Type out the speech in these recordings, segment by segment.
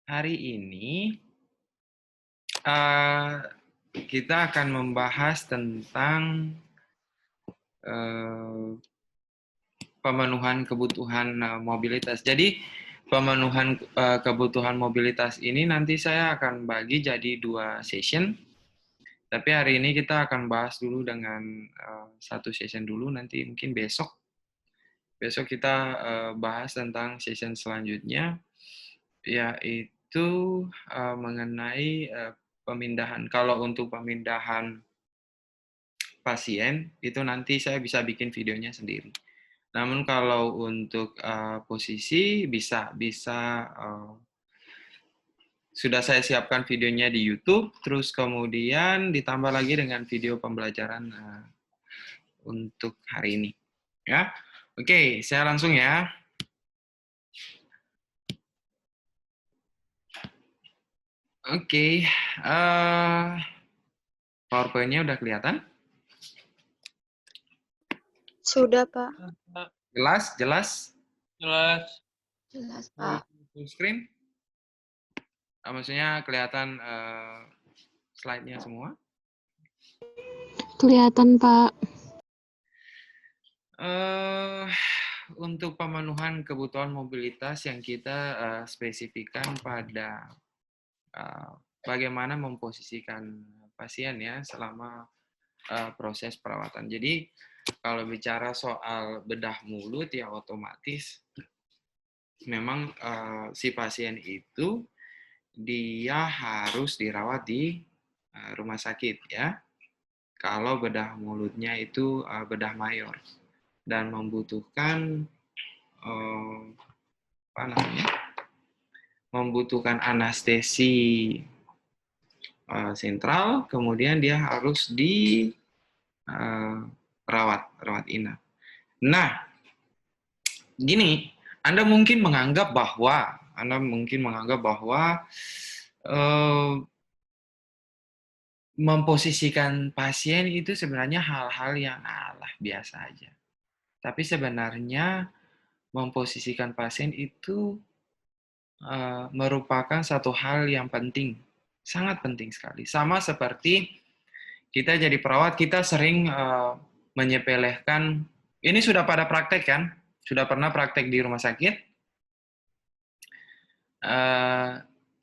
Hari ini kita akan membahas tentang pemenuhan kebutuhan mobilitas. Jadi pemenuhan kebutuhan mobilitas ini nanti saya akan bagi jadi 2 session. Tapi hari ini kita akan bahas dulu dengan 1 session dulu. Nanti mungkin besok kita bahas tentang session selanjutnya, yaitu mengenai pemindahan. Kalau untuk pemindahan pasien, itu nanti saya bisa bikin videonya sendiri. Namun kalau untuk posisi bisa sudah saya siapkan videonya di YouTube, terus kemudian ditambah lagi dengan video pembelajaran untuk hari ini. Ya, oke, saya langsung ya. Oke, PowerPoint-nya udah kelihatan? Sudah, Pak. Jelas, jelas. Jelas. Jelas, Pak. Full screen? Maksudnya kelihatan slide-nya semua? Kelihatan, Pak. Untuk pemenuhan kebutuhan mobilitas yang kita spesifikkan pada bagaimana memposisikan pasien ya selama proses perawatan. Jadi kalau bicara soal bedah mulut ya otomatis memang si pasien itu dia harus dirawat di rumah sakit ya. Kalau bedah mulutnya itu bedah mayor dan membutuhkan apa namanya? Membutuhkan anestesi sentral, kemudian dia harus rawat inap. Nah, gini, Anda mungkin menganggap bahwa memposisikan pasien itu sebenarnya hal-hal yang biasa aja. Tapi sebenarnya memposisikan pasien itu merupakan satu hal yang penting, sangat penting sekali. Sama seperti kita jadi perawat, kita sering menyepelekan, ini sudah pada praktek kan? Sudah pernah praktek di rumah sakit?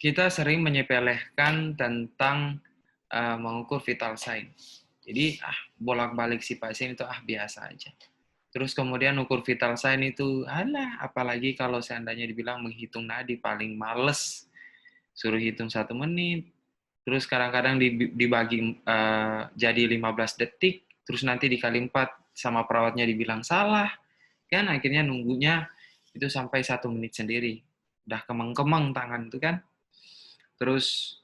Kita sering menyepelekan tentang mengukur vital sign. Jadi, bolak-balik si pasien itu biasa aja. Terus kemudian ukur vital sign itu, apalagi kalau seandainya dibilang menghitung nadi, paling males. Suruh hitung 1 menit, terus kadang-kadang dibagi jadi 15 detik, terus nanti dikali 4 sama perawatnya dibilang salah, kan akhirnya nunggunya itu sampai 1 menit sendiri. Udah kemeng-kemeng tangan itu kan. Terus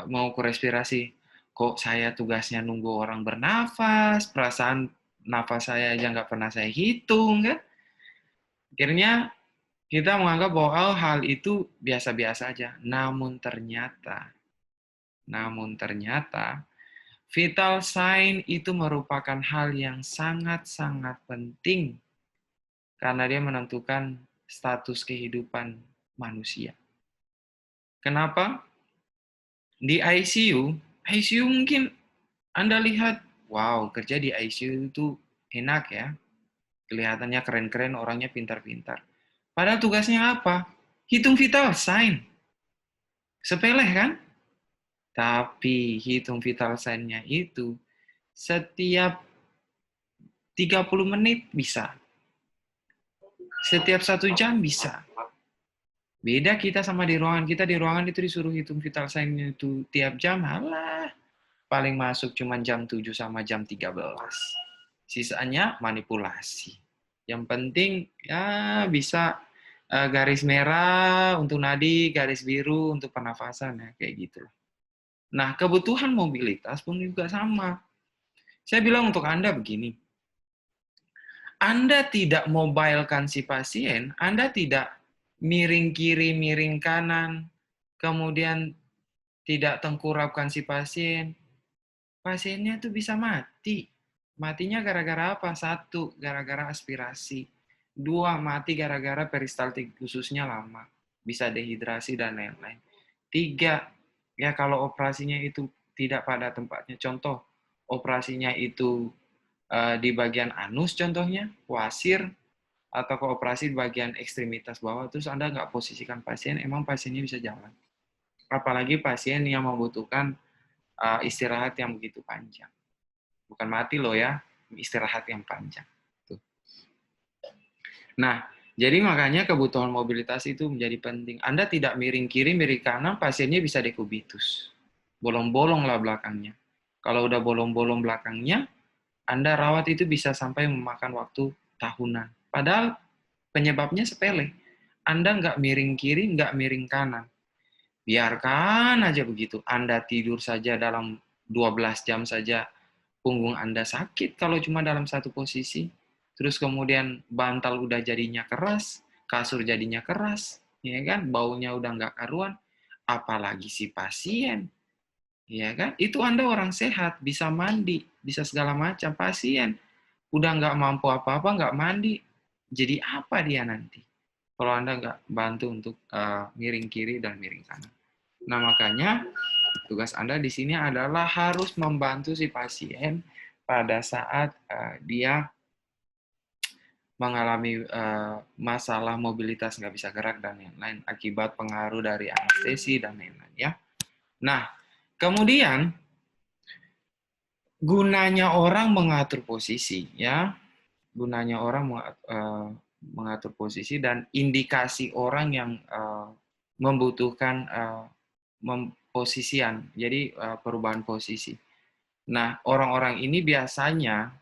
mau ukur respirasi, kok saya tugasnya nunggu orang bernafas, perasaan nafas saya aja nggak pernah saya hitung kan. Akhirnya kita menganggap bahwa hal itu biasa-biasa aja. Namun ternyata vital sign itu merupakan hal yang sangat-sangat penting karena dia menentukan status kehidupan manusia. Kenapa? Di ICU mungkin Anda lihat, wow, kerja di ICU itu enak ya. Kelihatannya keren-keren, orangnya pintar-pintar. Padahal tugasnya apa? Hitung vital sign. Sepele kan? Tapi hitung vital sign-nya itu setiap 30 menit bisa. Setiap 1 jam bisa. Beda kita sama di ruangan. Kita di ruangan itu disuruh hitung vital sign itu tiap jam. Paling masuk cuma jam 7 sama jam 13. Sisanya manipulasi. Yang penting ya bisa garis merah untuk nadi, garis biru untuk pernafasan ya kayak gitu. Nah, kebutuhan mobilitas pun juga sama. Saya bilang untuk Anda begini. Anda tidak mobilekan si pasien, Anda tidak miring kiri, miring kanan, kemudian tidak tengkurapkan si pasien, pasiennya tuh bisa mati. Matinya gara-gara apa? 1, gara-gara aspirasi. 2, mati gara-gara peristaltik khususnya lama. bisa dehidrasi dan lain-lain. 3, ya kalau operasinya itu tidak pada tempatnya, contoh operasinya itu di bagian anus contohnya, wasir, atau ke operasi di bagian ekstremitas bawah, terus Anda nggak posisikan pasien, emang pasiennya bisa jalan. Apalagi pasien yang membutuhkan istirahat yang begitu panjang. Bukan mati loh ya, istirahat yang panjang. Tuh. Nah, jadi makanya kebutuhan mobilitas itu menjadi penting. Anda tidak miring kiri, miring kanan, pasiennya bisa dekubitus. Bolong-bolong lah belakangnya. Kalau udah bolong-bolong belakangnya, Anda rawat itu bisa sampai memakan waktu tahunan. Padahal penyebabnya sepele. Anda nggak miring kiri, nggak miring kanan. Biarkan aja begitu. Anda tidur saja dalam 12 jam saja, punggung Anda sakit kalau cuma dalam satu posisi. Terus kemudian bantal udah jadinya keras, kasur jadinya keras, ya kan? Baunya udah nggak karuan. Apalagi si pasien, ya kan? Itu Anda orang sehat, bisa mandi, bisa segala macam. Pasien udah nggak mampu apa-apa, nggak mandi, jadi apa dia nanti? Kalau Anda nggak bantu untuk miring kiri dan miring kanan. Nah, makanya tugas Anda di sini adalah harus membantu si pasien pada saat dia mengalami masalah mobilitas, nggak bisa gerak dan lain-lain akibat pengaruh dari anestesi dan lain-lain ya. Nah, kemudian gunanya orang mengatur posisi ya, gunanya orang mengatur posisi dan indikasi orang yang membutuhkan posisian, jadi perubahan posisi. Nah, orang-orang ini biasanya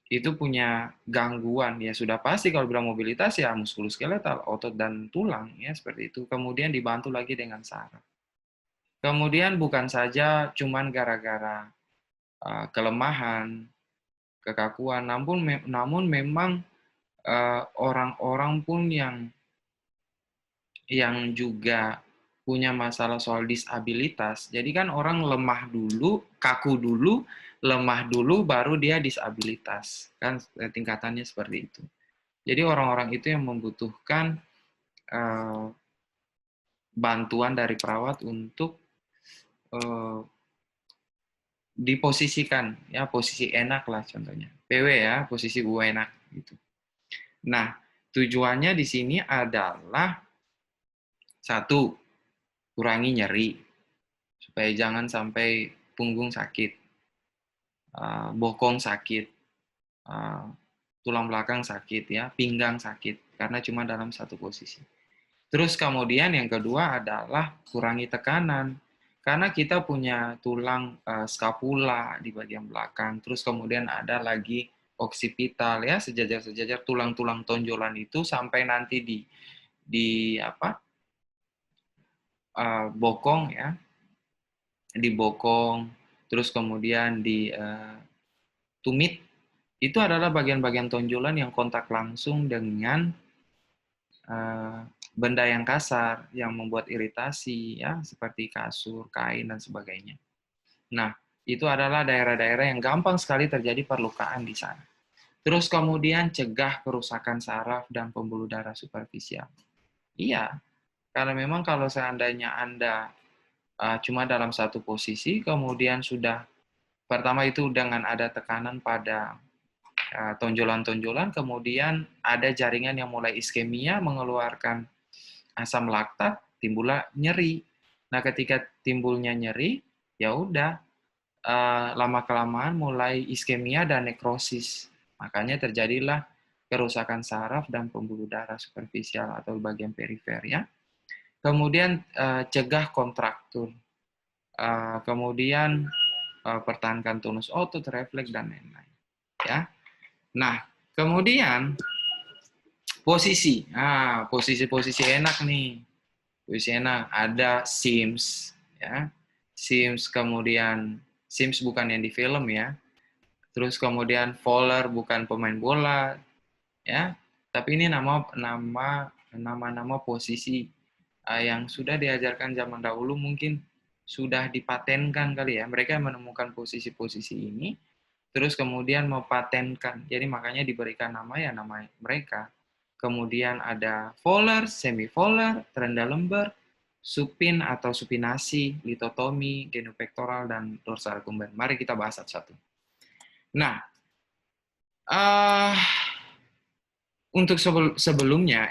itu punya gangguan, ya sudah pasti kalau bilang mobilitas ya muskuloskeletal, otot dan tulang, ya seperti itu. Kemudian dibantu lagi dengan saraf. Kemudian bukan saja cuman gara-gara kelemahan, kekakuan, namun memang orang-orang pun yang juga punya masalah soal disabilitas. Jadi kan orang lemah dulu, kaku dulu, lemah dulu, baru dia disabilitas. Kan tingkatannya seperti itu. Jadi orang-orang itu yang membutuhkan bantuan dari perawat untuk diposisikan, ya posisi enak lah contohnya. PW ya, posisi U enak gitu. Nah, tujuannya di sini adalah satu, kurangi nyeri supaya jangan sampai punggung sakit, bokong sakit, tulang belakang sakit ya, pinggang sakit karena cuma dalam satu posisi. Terus kemudian yang kedua adalah kurangi tekanan karena kita punya tulang skapula di bagian belakang, terus kemudian ada lagi oksipital ya, sejajar-sejajar tulang-tulang tonjolan itu sampai nanti di apa? Bokong ya, di bokong, terus kemudian di tumit, itu adalah bagian-bagian tonjolan yang kontak langsung dengan benda yang kasar, yang membuat iritasi, ya seperti kasur, kain, dan sebagainya. Nah, itu adalah daerah-daerah yang gampang sekali terjadi perlukaan di sana. Terus kemudian cegah kerusakan saraf dan pembuluh darah superficial. Iya, karena memang kalau seandainya Anda cuma dalam satu posisi, kemudian sudah pertama itu dengan ada tekanan pada tonjolan-tonjolan, kemudian ada jaringan yang mulai iskemia, mengeluarkan asam laktat, timbullah nyeri. Nah, ketika timbulnya nyeri, ya udah lama-kelamaan mulai iskemia dan nekrosis. Makanya terjadilah kerusakan saraf dan pembuluh darah superficial atau bagian perifer ya. Kemudian cegah kontraktur. Kemudian pertahankan tonus otot, refleks, dan lain-lain. Ya. Nah, kemudian posisi. Nah, posisi-posisi enak nih. Posisi enak. Ada Sims. Ya. Sims, kemudian Sims bukan yang di film ya. Terus kemudian Fowler bukan pemain bola. Ya. Tapi ini nama-nama posisi yang sudah diajarkan zaman dahulu mungkin sudah dipatenkan kali ya. Mereka menemukan posisi-posisi ini, terus kemudian mempatenkan. Jadi makanya diberikan nama ya nama mereka. kemudian ada volar, semivolar, terendah lembar, supin atau supinasi, litotomi, genupektoral, dan dorsal recumbens. Mari kita bahas satu-satu. Nah, untuk sebelumnya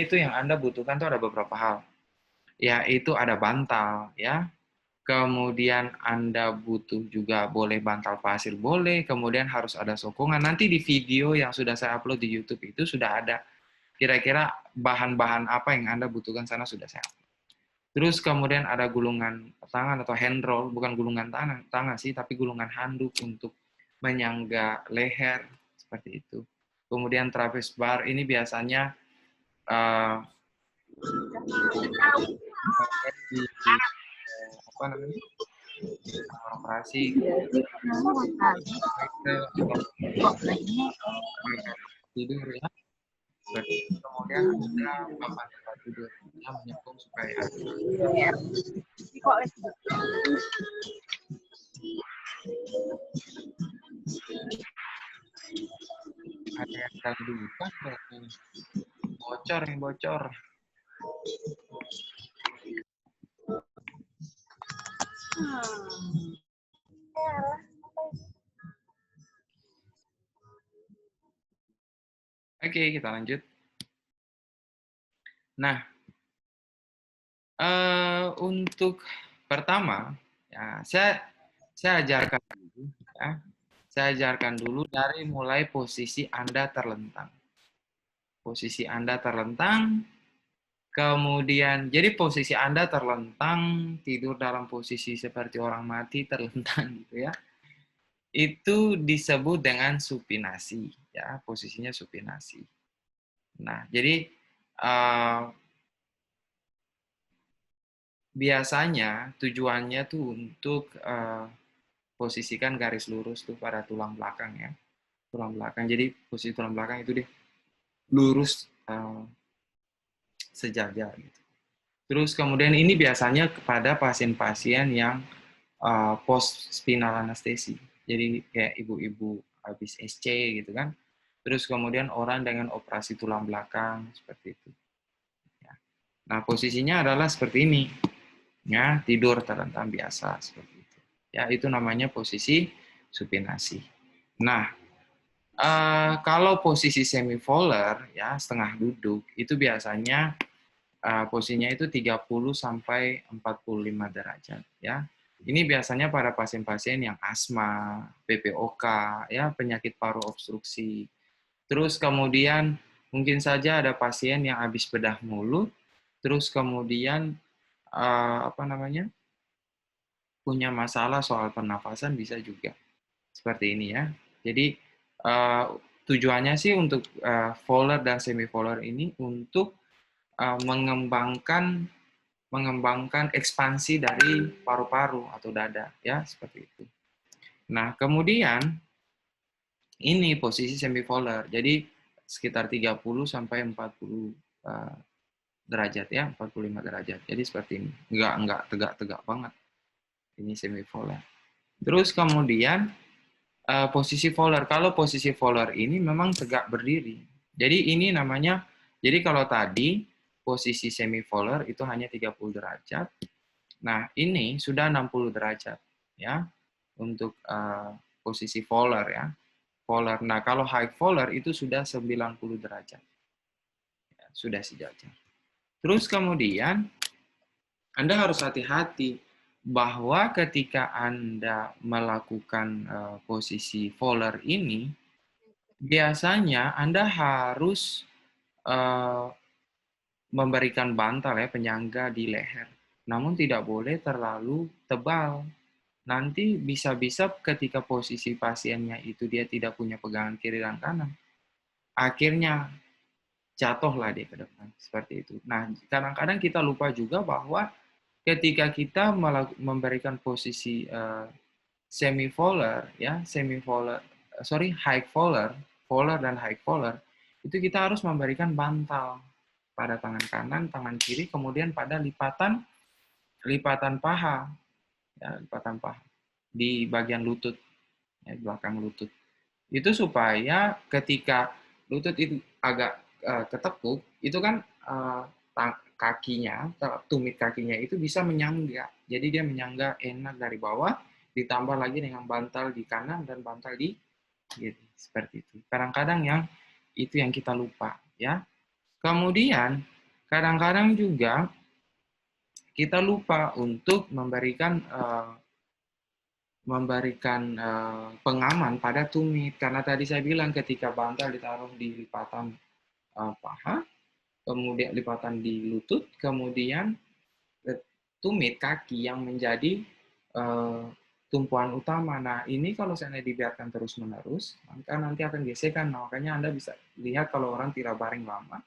itu yang Anda butuhkan itu ada beberapa hal, yaitu ada bantal, ya. Kemudian Anda butuh juga boleh bantal pasir, boleh. Kemudian harus ada sokongan. Nanti di video yang sudah saya upload di YouTube itu sudah ada kira-kira bahan-bahan apa yang Anda butuhkan sana sudah saya upload. Terus kemudian ada gulungan tangan atau hand roll, bukan gulungan tangan sih, tapi gulungan handuk untuk menyangga leher, seperti itu. Kemudian trapeze bar, ini biasanya di apa namanya? Operasi tidur ya. Kemudian ada papan tempat tidur yang menyambung supaya ada yang ganggu kan bocor yang bocor. Oke, kita lanjut. Nah, untuk pertama, ya saya ajarkan dulu, ya. Saya ajarkan dulu dari mulai posisi Anda terlentang. Posisi Anda terlentang, kemudian jadi posisi Anda terlentang, tidur dalam posisi seperti orang mati terlentang gitu ya. Itu disebut dengan supinasi, ya, posisinya supinasi. Nah, jadi biasanya tujuannya tuh untuk posisikan garis lurus tuh pada tulang belakang ya, tulang belakang. Jadi posisi tulang belakang itu dia lurus sejajar gitu. Terus kemudian ini biasanya kepada pasien-pasien yang post spinal anestesi. Jadi kayak ibu-ibu habis SC gitu kan. Terus kemudian orang dengan operasi tulang belakang seperti itu. Ya. Nah, posisinya adalah seperti ini. Ya, tidur terlentang biasa seperti itu. Ya, itu namanya posisi supinasi. Nah, kalau posisi semivolar ya, setengah duduk, itu biasanya posisinya itu 30 sampai 45 derajat ya. Ini biasanya pada pasien-pasien yang asma, PPOK, ya, penyakit paru obstruksi. Terus kemudian mungkin saja ada pasien yang habis bedah mulut, terus kemudian apa namanya? Punya masalah soal pernafasan bisa juga. Seperti ini ya. Jadi tujuannya sih untuk volar dan semivolar ini untuk mengembangkan ekspansi dari paru-paru atau dada ya, seperti itu. Nah, kemudian ini posisi semivolar. Jadi sekitar 30 sampai 40 derajat ya, 45 derajat. Jadi seperti ini. Enggak tegak-tegak banget. Ini semivolar. Terus kemudian posisi volar. Kalau posisi volar ini memang tegak berdiri. Jadi ini namanya, jadi kalau tadi posisi semivolar itu hanya 30 derajat. Nah, ini sudah 60 derajat ya untuk posisi volar ya. Volar. Nah, kalau high volar itu sudah 90 derajat. Ya, sudah sejajar. Terus kemudian Anda harus hati-hati bahwa ketika Anda melakukan posisi volar ini, biasanya Anda harus memberikan bantal ya, penyangga di leher. Namun tidak boleh terlalu tebal. Nanti bisa-bisa ketika posisi pasiennya itu dia tidak punya pegangan kiri dan kanan, akhirnya jatuhlah dia ke depan. Seperti itu. Nah, kadang-kadang kita lupa juga bahwa ketika kita memberikan posisi semivolar ya, high volar, volar dan high volar, itu kita harus memberikan bantal pada tangan kanan, tangan kiri, kemudian pada lipatan paha, ya, lipatan paha di bagian lutut, ya, belakang lutut. Itu supaya ketika lutut itu agak ketekuk, itu kan kakinya, tumit kakinya itu bisa menyangga. Jadi dia menyangga enak dari bawah, ditambah lagi dengan bantal di kanan dan bantal di kiri. Seperti itu. Kadang-kadang itu yang kita lupa, ya. Kemudian kadang-kadang juga kita lupa untuk memberikan pengaman pada tumit, karena tadi saya bilang ketika bantal ditaruh di lipatan paha, kemudian lipatan di lutut, kemudian tumit kaki yang menjadi tumpuan utama. Nah, ini kalau seandainya dibiarkan terus-menerus, maka nanti akan gesekan. Nah, makanya Anda bisa lihat kalau orang tidak baring lama,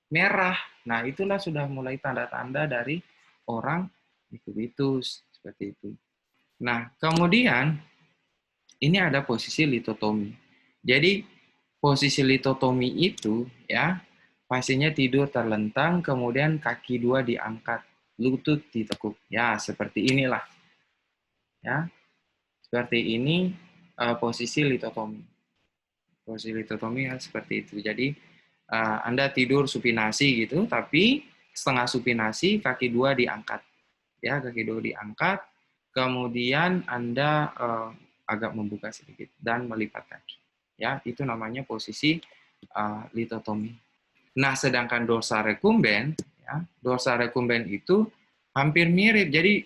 merah. Nah, itulah sudah mulai tanda-tanda dari orang ikubitus, seperti itu. Nah, kemudian ini ada posisi litotomi. Jadi, posisi litotomi itu, ya, pasiennya tidur terlentang, kemudian kaki dua diangkat, lutut ditekuk. Ya, seperti inilah. Ya, seperti ini posisi litotomi. Posisi litotomi ya seperti itu. Jadi, Anda tidur supinasi gitu, tapi setengah supinasi, kaki dua diangkat. Ya, kaki dua diangkat, kemudian Anda agak membuka sedikit dan melipat kaki. Ya, itu namanya posisi litotomi. Nah, sedangkan dorsal rekumben, ya, dorsal rekumben itu hampir mirip. Jadi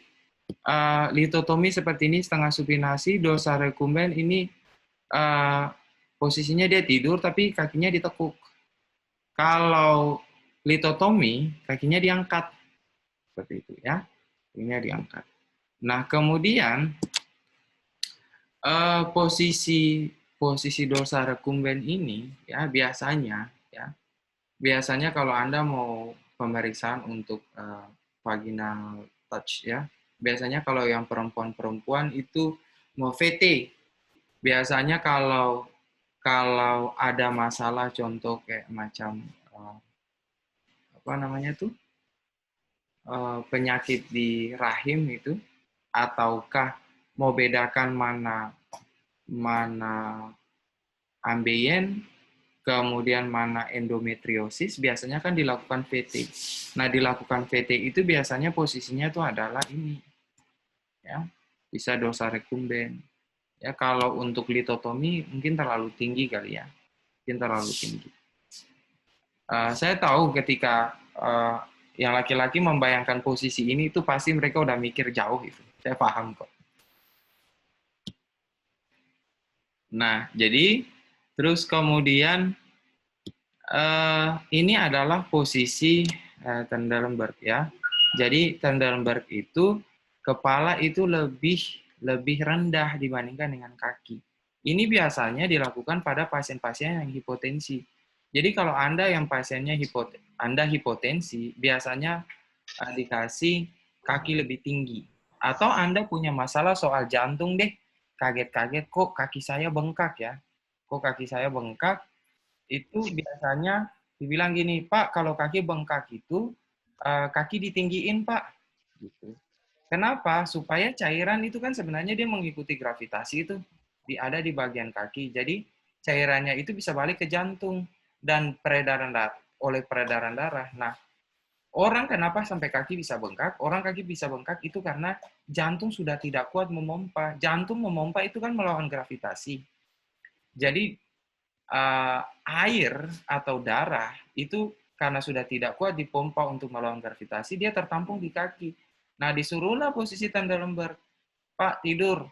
litotomi seperti ini setengah supinasi, dorsal rekumben ini posisinya dia tidur tapi kakinya ditekuk. Kalau litotomi, kakinya diangkat. Seperti itu ya. Kakinya diangkat. Nah, kemudian posisi dorsal rekumben ini ya biasanya kalau Anda mau pemeriksaan untuk vaginal touch ya, biasanya kalau yang perempuan-perempuan itu mau VT. Biasanya kalau ada masalah contoh kayak macam apa namanya tuh penyakit di rahim itu, ataukah mau bedakan mana ambeien, kemudian mana endometriosis, biasanya kan dilakukan VT. Nah, dilakukan VT itu biasanya posisinya itu adalah ini, ya, bisa dorsal rekumben. Ya, kalau untuk litotomi mungkin terlalu tinggi kali ya, mungkin terlalu tinggi. Saya tahu ketika yang laki-laki membayangkan posisi ini itu pasti mereka udah mikir jauh itu. Saya paham kok. Nah, jadi terus kemudian ini adalah posisi Trendelenburg ya. Jadi Trendelenburg itu kepala itu lebih rendah dibandingkan dengan kaki. Ini biasanya dilakukan pada pasien-pasien yang hipotensi. Jadi kalau Anda yang pasiennya hipotensi, biasanya dikasih kaki lebih tinggi. Atau Anda punya masalah soal jantung deh, kaget-kaget kok kaki saya bengkak ya. Kok kaki saya bengkak, itu biasanya dibilang gini, Pak, kalau kaki bengkak itu, kaki ditinggiin, Pak. Gitu. Kenapa? Supaya cairan itu kan sebenarnya dia mengikuti gravitasi itu, ada di bagian kaki. Jadi cairannya itu bisa balik ke jantung dan oleh peredaran darah. Nah, orang kenapa sampai kaki bisa bengkak? Orang kaki bisa bengkak itu karena jantung sudah tidak kuat memompa. Jantung memompa itu kan melawan gravitasi. Jadi air atau darah itu karena sudah tidak kuat dipompa untuk melawan gravitasi, dia tertampung di kaki. Nah, disuruhlah posisi Trendelenburg. Pak, tidur.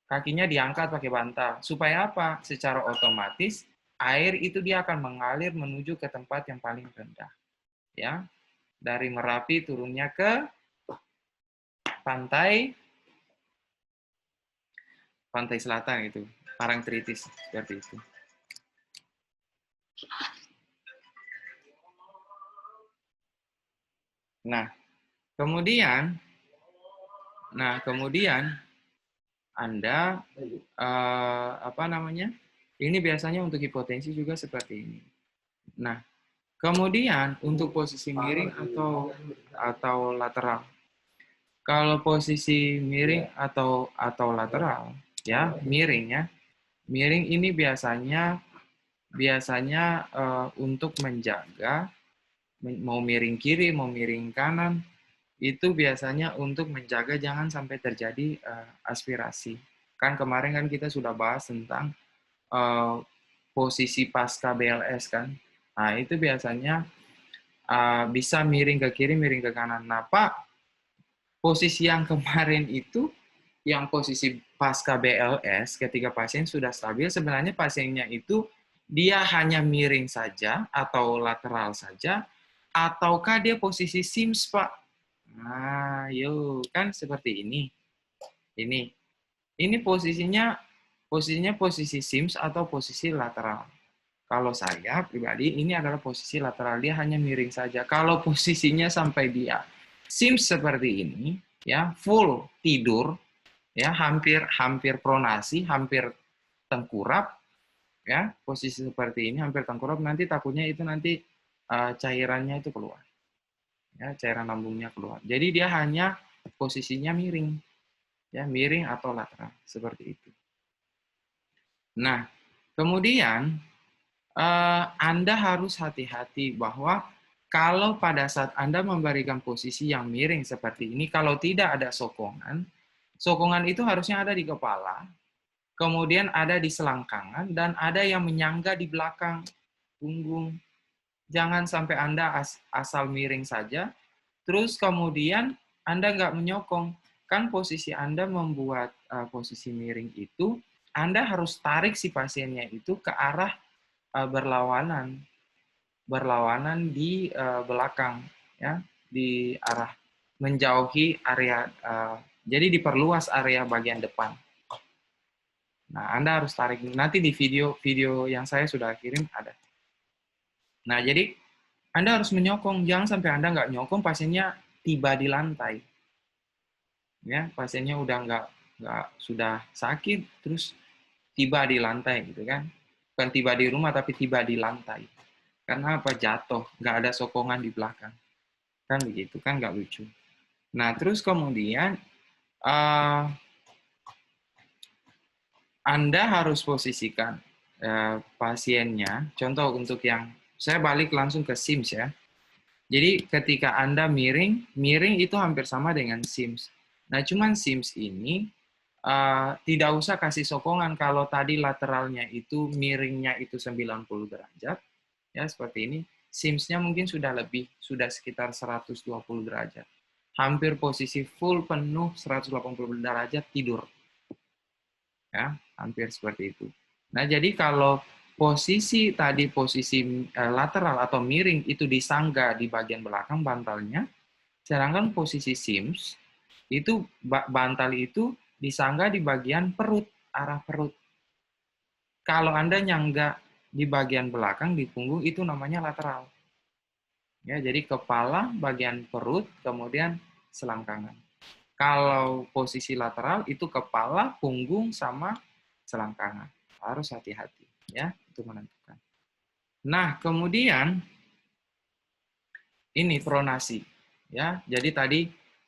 Kakinya diangkat pakai bantal. Supaya apa? Secara otomatis, air itu dia akan mengalir menuju ke tempat yang paling rendah. Ya, dari Merapi turunnya ke pantai selatan itu, Parangtritis, seperti itu. Nah, kemudian Anda apa namanya? Ini biasanya untuk hipotensi juga seperti ini. Nah, kemudian untuk posisi miring atau lateral. Kalau posisi miring atau lateral, ya, miring ini biasanya biasanya untuk menjaga, mau miring kiri, mau miring kanan, itu biasanya untuk menjaga jangan sampai terjadi aspirasi. Kan kemarin kan kita sudah bahas tentang posisi pasca BLS kan. Nah, itu biasanya bisa miring ke kiri, miring ke kanan. Nah, Pak, posisi yang kemarin itu, yang posisi pasca BLS, ketika pasien sudah stabil, sebenarnya pasiennya itu dia hanya miring saja atau lateral saja, ataukah dia posisi SIMS, Pak? Nah, yuk, kan seperti ini. Ini posisinya posisi SIMS atau posisi lateral. Kalau saya pribadi, ini adalah posisi lateral, dia hanya miring saja. Kalau posisinya sampai dia SIMS seperti ini, ya full tidur, ya hampir pronasi, hampir tengkurap, ya posisi seperti ini hampir tengkurap, nanti takutnya itu nanti cairannya itu keluar, ya cairan lambungnya keluar. Jadi dia hanya posisinya miring, ya miring atau lateral seperti itu. Nah, kemudian Anda harus hati-hati bahwa kalau pada saat Anda memberikan posisi yang miring seperti ini, kalau tidak ada sokongan, sokongan itu harusnya ada di kepala, kemudian ada di selangkangan, dan ada yang menyangga di belakang punggung. Jangan sampai Anda asal miring saja, terus kemudian Anda nggak menyokong. Kan posisi Anda membuat posisi miring itu, Anda harus tarik si pasiennya itu ke arah berlawanan di belakang, ya, di arah menjauhi area, jadi diperluas area bagian depan. Nah, Anda harus tarik. Nanti di video yang saya sudah kirim ada. Nah, jadi Anda harus menyokong. Jangan sampai Anda nggak nyokong, pasiennya tiba di lantai. Ya, pasiennya udah nggak sudah sakit, terus tiba di lantai gitu kan. Bukan tiba di rumah, tapi tiba di lantai. Karena apa? Jatuh, nggak ada sokongan di belakang. Kan begitu, kan nggak lucu. Nah, terus kemudian Anda harus posisikan pasiennya, contoh untuk yang, saya balik langsung ke SIMS ya. Jadi ketika Anda miring itu hampir sama dengan SIMS. Nah, cuman SIMS ini tidak usah kasih sokongan. Kalau tadi lateralnya itu miringnya itu 90 derajat, ya seperti ini, SIMS-nya mungkin sudah sekitar 120 derajat. Hampir posisi full penuh 180 derajat tidur. Ya, hampir seperti itu. Nah, jadi kalau posisi lateral atau miring itu disangga di bagian belakang bantalnya, sedangkan posisi SIMS itu bantal itu disangga di bagian perut, arah perut. Kalau Anda nyangga di bagian belakang di punggung itu namanya lateral. Ya, jadi kepala, bagian perut, kemudian selangkangan. Kalau posisi lateral itu kepala, punggung sama selangkangan. Harus hati-hati ya untuk menentukan. Nah, kemudian ini pronasi ya. Jadi tadi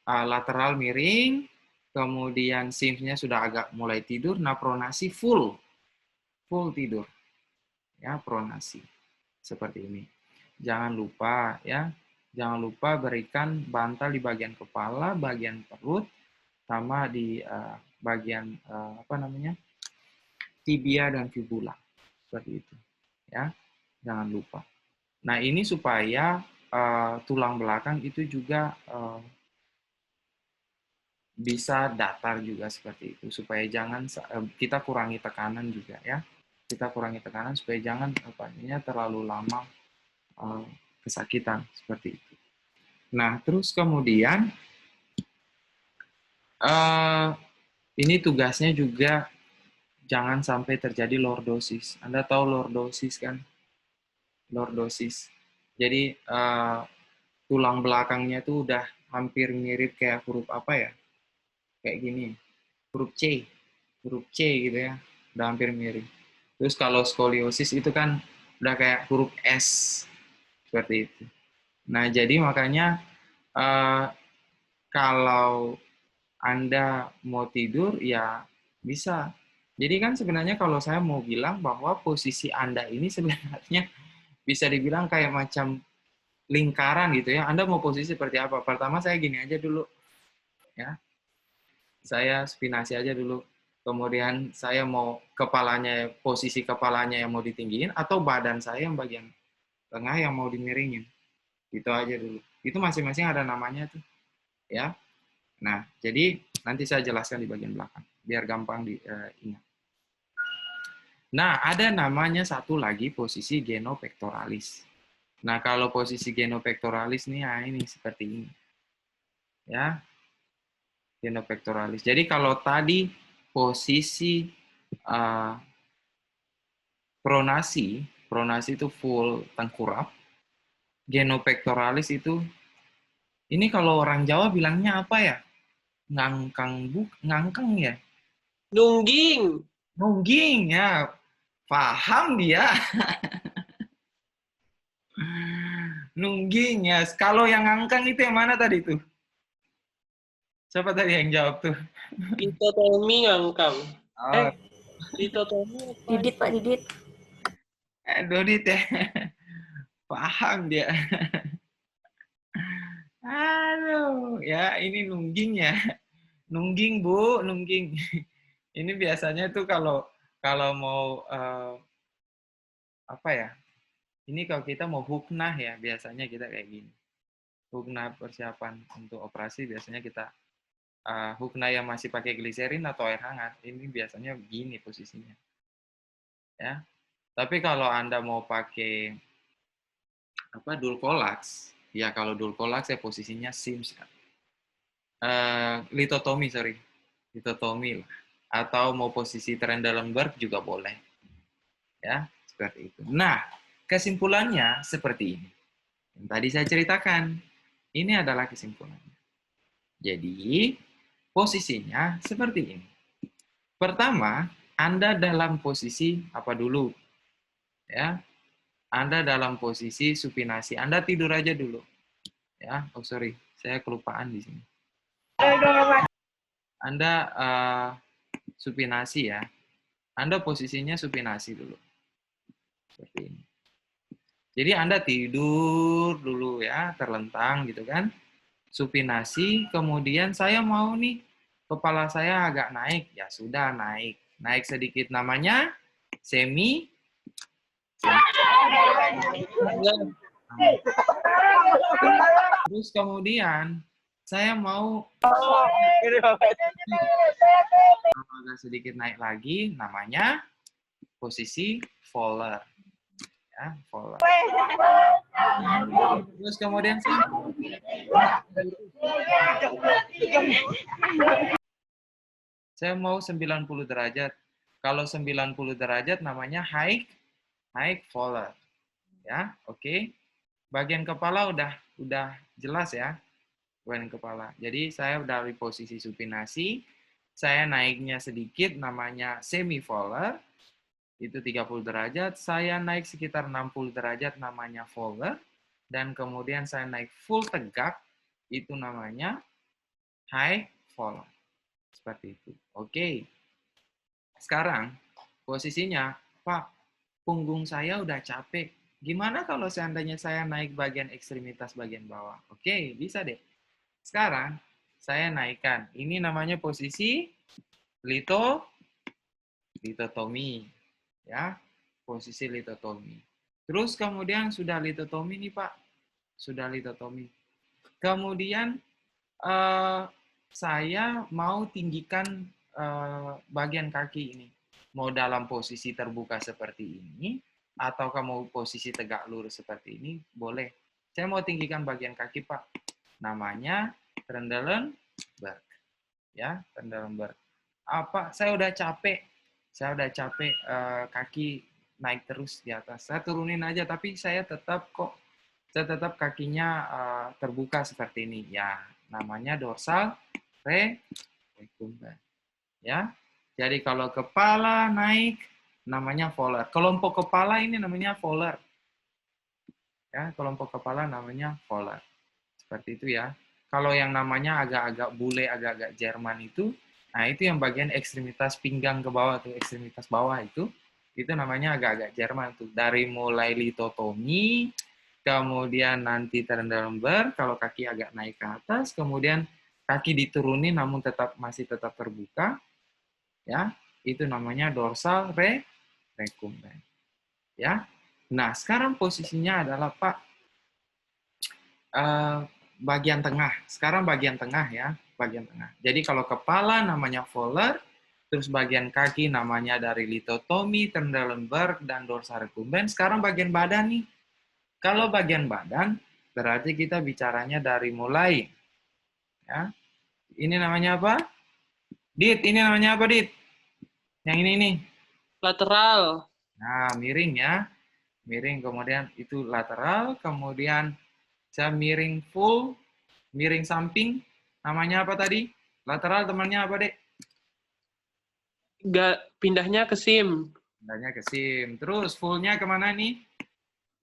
lateral miring, kemudian SIMS-nya sudah agak mulai tidur, nah pronasi full tidur. Ya, pronasi. Seperti ini. Jangan lupa ya. Jangan lupa berikan bantal di bagian kepala, bagian perut, sama di bagian tibia dan fibula. Seperti itu. Ya. Jangan lupa. Nah, ini supaya tulang belakang itu juga bisa datar juga seperti itu, supaya jangan kita kurangi tekanan juga ya. Kita kurangi tekanan supaya jangan terlalu lama kesakitan seperti itu. Nah, terus kemudian ini tugasnya juga jangan sampai terjadi lordosis. Anda tahu lordosis kan? Lordosis. Jadi tulang belakangnya itu udah hampir mirip kayak huruf apa ya? Kayak gini. Huruf C. Huruf C gitu ya. Udah hampir mirip. Terus kalau skoliosis itu kan udah kayak huruf S. Seperti itu. Nah, jadi makanya kalau Anda mau tidur, ya bisa Jadi kan sebenarnya kalau saya mau bilang bahwa posisi Anda ini sebenarnya bisa dibilang kayak macam lingkaran gitu ya. Anda mau posisi seperti apa? Pertama saya gini aja dulu ya. Saya spinasi aja dulu. Kemudian saya mau kepalanya, posisi kepalanya yang mau ditinggiin atau badan saya yang bagian tengah yang mau dimiringin. Itu aja dulu. Itu masing-masing ada namanya tuh, ya. Nah, jadi nanti saya jelaskan di bagian belakang biar gampang diingat. Nah, ada namanya satu lagi posisi genopectoralis. Nah, kalau posisi genopectoralis nih, nah ini seperti ini. Ya, genopectoralis. Jadi kalau tadi posisi uh, pronasi, pronasi itu full tengkurap, genopectoralis itu, ini kalau orang Jawa bilangnya apa ya? Ngangkang ya? Nungging. Nungging ya. Paham dia. Nungging ya. Kalau yang ngangkang itu yang mana tadi tuh? Siapa tadi yang jawab tuh? Litotomi ngangkang. Oh, Litotomi apa? Didit, Pak Didit. Dodit ya. Paham dia. Aduh, ya ini nungging ya. Nungging, Bu, nungging. Ini biasanya tuh kalau kalau mau apa ya? Ini kalau kita mau huknah ya, biasanya kita kayak gini. Huknah persiapan untuk operasi biasanya kita huknah yang masih pakai gliserin atau air hangat. Ini biasanya begini posisinya. Ya. Tapi kalau Anda mau pakai apa dulcolax, ya kalau dulcolax ya posisinya SIMS. Litotomi, sorry. Litotomi lah. Atau mau posisi Trendelenburg juga boleh. Ya, seperti itu. Nah, kesimpulannya seperti ini. Yang tadi saya ceritakan, ini adalah kesimpulannya. Jadi, posisinya seperti ini. Pertama, Anda dalam posisi apa dulu? Ya, Anda dalam posisi supinasi. Anda tidur aja dulu. Ya, oh sorry, saya kelupaan di sini. Anda supinasi ya. Anda posisinya supinasi dulu. Seperti ini. Jadi Anda tidur dulu ya, terlentang gitu kan. Supinasi, kemudian saya mau nih, kepala saya agak naik. Ya sudah, naik. Naik sedikit namanya semi. Terus kemudian saya mau agak sedikit naik lagi, namanya posisi Fowler. Ya, Fowler. Terus kemudian saya mau 90 derajat. Kalau 90 derajat namanya high Fowler. Ya, oke. Bagian kepala udah jelas ya. Bagian kepala. Jadi saya dari posisi supinasi, saya naiknya sedikit namanya semi Fowler. Itu 30 derajat, saya naik sekitar 60 derajat namanya Fowler, dan kemudian saya naik full tegak, itu namanya high Fowler. Seperti itu. Oke. Sekarang, posisinya, Pak, punggung saya udah capek. Gimana kalau seandainya saya naik bagian ekstremitas bagian bawah? Oke, bisa deh. Sekarang, saya naikkan. Ini namanya posisi litotomi. Ya, posisi litotomi. Terus kemudian sudah litotomi nih Pak, sudah litotomi. Kemudian saya mau tinggikan bagian kaki ini. Mau dalam posisi terbuka seperti ini, atau kamu posisi tegak lurus seperti ini, boleh. Saya mau tinggikan bagian kaki Pak. Namanya Trendelenburg. Ya, Trendelenburg. Apa? Saya udah capek kaki naik terus di atas. Saya turunin aja, tapi saya tetap kakinya terbuka seperti ini. Ya, namanya dorsal recumben. Ya, jadi kalau kepala naik, namanya volar. Kelompok kepala ini namanya volar. Ya, kelompok kepala namanya volar. Seperti itu ya. Kalau yang namanya agak-agak bule, agak-agak Jerman itu Nah, itu yang bagian ekstremitas pinggang ke bawah tuh, ekstremitas bawah itu namanya agak-agak Jerman tuh. Dari mulai litotomi, kemudian nanti Trendelenburg, kalau kaki agak naik ke atas, kemudian kaki diturunin namun masih tetap terbuka, ya, itu namanya dorsal recumbens, ya. Nah, sekarang posisinya adalah Pak bagian tengah. Sekarang bagian tengah ya, bagian tengah. Jadi kalau kepala namanya volar, terus bagian kaki namanya dari litotomi, Trendelenburg, dan dorsal recumbens. Sekarang bagian badan nih. Kalau bagian badan, berarti kita bicaranya dari mulai. Ya. Ini namanya apa? Dit, ini namanya apa, Dit? Yang ini nih. Lateral. Nah, miring ya. Miring, kemudian itu lateral, kemudian saya miring full, miring samping, namanya apa tadi? Lateral temannya apa, Dek? Pindahnya ke sim. Pindahnya ke sim. Terus fullnya kemana nih?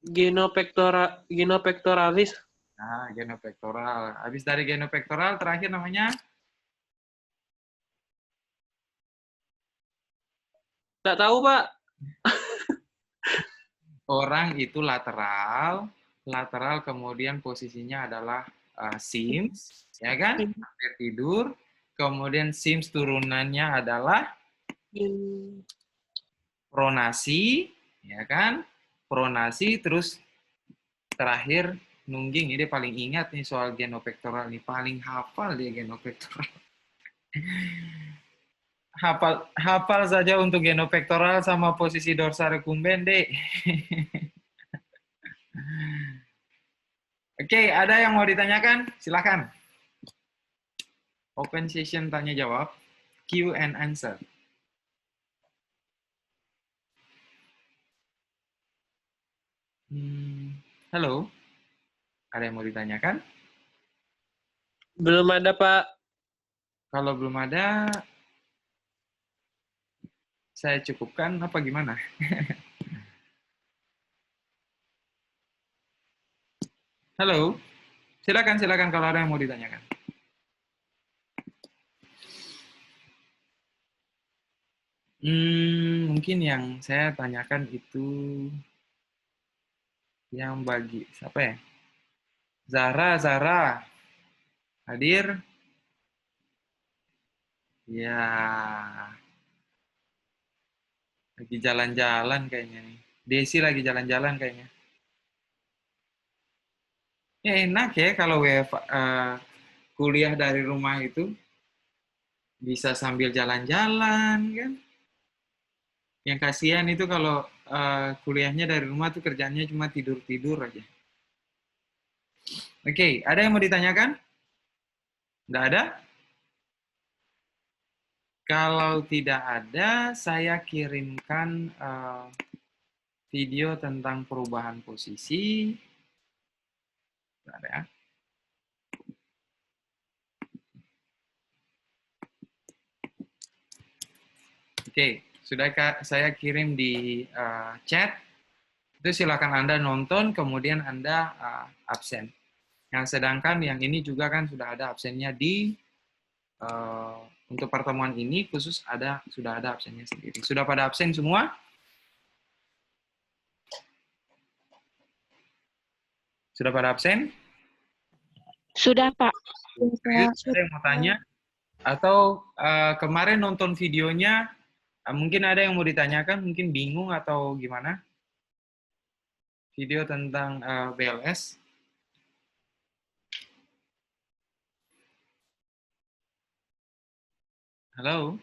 Genopectoralis. Nah, genopectoral. Habis dari genopectoral, terakhir namanya? Nggak tahu, Pak. Orang itu lateral, lateral kemudian posisinya adalah sims, ya kan? Hampir tidur. Kemudian sims turunannya adalah pronasi, ya kan? Pronasi, terus terakhir nungging. Ini dia paling ingat nih soal genopectoral nih, paling hafal dia genopectoral. hafal saja untuk genopectoral sama posisi dorsal recumbens, Dek. Oke, ada yang mau ditanyakan? Silakan. Open session tanya jawab, Q and answer. Halo, ada yang mau ditanyakan? Belum ada, Pak. Kalau belum ada, saya cukupkan apa gimana? Halo, silakan kalau ada yang mau ditanyakan. Mungkin yang saya tanyakan itu yang bagi siapa ya? Zara, hadir? Ya, lagi jalan-jalan kayaknya nih. Desi lagi jalan-jalan kayaknya. Ya enak ya kalau WFH, kuliah dari rumah itu bisa sambil jalan-jalan kan. Yang kasihan itu kalau kuliahnya dari rumah tuh kerjanya cuma tidur-tidur aja. Oke, ada yang mau ditanyakan? Nggak ada? Kalau tidak ada, saya kirimkan video tentang perubahan posisi. Bentar ya. Oke, sudah saya kirim di chat. Itu silakan Anda nonton, kemudian Anda absen. Yang sedangkan yang ini juga kan sudah ada absennya di untuk pertemuan ini khusus sudah ada absennya sendiri. Sudah pada absen semua? Sudah pada absen? Sudah, Pak. Ada yang mau tanya? Atau kemarin nonton videonya, mungkin ada yang mau ditanyakan, mungkin bingung atau gimana? Video tentang BLS. Halo?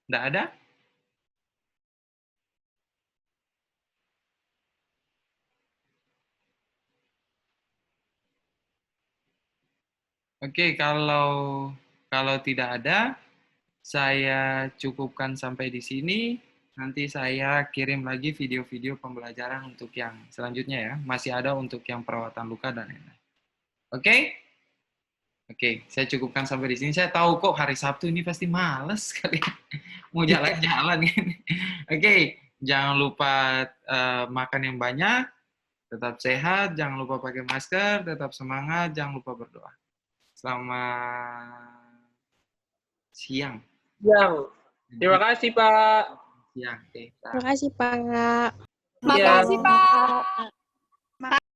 Nggak ada? Oke, kalau tidak ada, saya cukupkan sampai di sini. Nanti saya kirim lagi video-video pembelajaran untuk yang selanjutnya ya. Masih ada untuk yang perawatan luka dan lain-lain. Oke? Oke, saya cukupkan sampai di sini. Saya tahu kok hari Sabtu ini pasti males sekali mau jalan-jalan. Oke, jangan lupa makan yang banyak, tetap sehat, jangan lupa pakai masker, tetap semangat, jangan lupa berdoa. Selamat siang. Siang. Terima kasih, Pak. Siang. Oke. Terima kasih, Pak. Iya. Makasih, Pak.